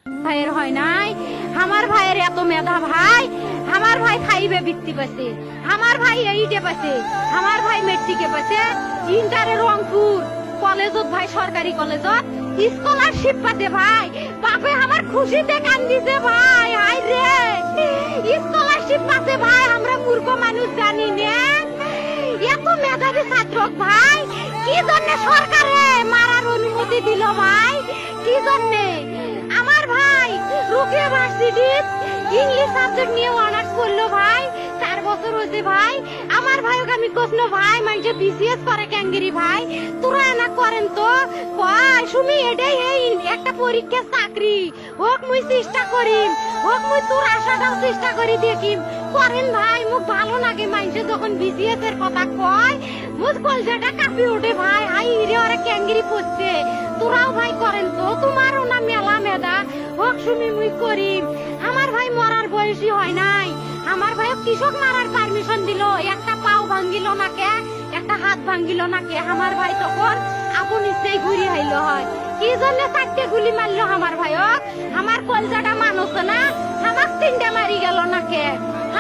ভাইয়ের হয় নাই, আমার ভাইয়ের এত মেধা ভাই, আমার ভাই 5 বৃত্তি পাচ্ছে, আমার ভাই 8 পাচ্ছে, আমার ভাই মেট্রিকে পাচ্ছে, ইন্টারে রংপুর কলেজত ভাই, সরকারি কলেজত স্কলারশিপ পাচ্ছে ভাই। বাপে আমার খুশিতে কান্দিছে ভাই, হাই রে স্কলারশিপ পাচ্ছে ভাই। আমরা মূর্খ মানুষ জানি না এত মেধাবী ছাত্র ভাই, কি জন্য সরকারে মারার অনুমতি দিল ভাই, কি জন্য? আমার ভাই রুকিয়া ভার্সিটির ইংলিশ সাবজেক্ট নিয়ে অনার্স করলো ভাই, 4 বছর হয়েছে ভাই। আমার ভাইকে আমি কইল ভাই মানে বিসিএস করে ক্যাঙ্গেরি ভাই, তোরা না করেন তো কয় সুমি এটাই এই একটা পরীক্ষা চাকরি হোক, মুই চেষ্টা করিম, হোক মুই তোর আশাটাও চেষ্টা করি দেখিম, করেন ভাই। মুখ ভালো লাগে মানুষে যখন বিসিএস এর কথা কয়, মুখ কলজাটা কাঁপি ওঠে ভাই, হাই রে ওরা ক্যাঙ্গেরি পড়ছে। তোরাও ভাই করেন তো, তোমারও না মেলা মেধা, হোক সুমি মুই করিম। আমার ভাই মরার বয়সী হয় নাই, আমার ভাই কৃষক মারার পারমিশন দিল, একটা পাও ভাঙ্গিল না কে, একটা হাত ভাঙ্গিল না কে। আমার ভাই তখন আপন ইচ্ছেই ঘুরি হাইল হয়, কি জন্য 4টে গুলি মারলো আমার ভাইক? আমার কলজাটা মানুষ না, আমার 3টে মারি গেল না কে,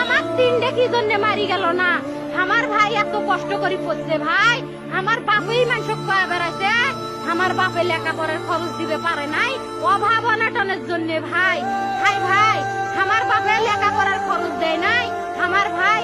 আমার 3টে কি জন্য মারি গেল না? আমার ভাই এত কষ্ট করে পড়ছে ভাই, আমার বাপেই মানুষ কয়ে বেড়াইছে, আমার বাপে লেখাপড়ার খরচ দিবে পারে নাই, অভাব অনাটনের জন্য ভাই। হাই ভাই, আমার বাপে লেখাপড়ার খরচ দেয় নাই, আমার ভাই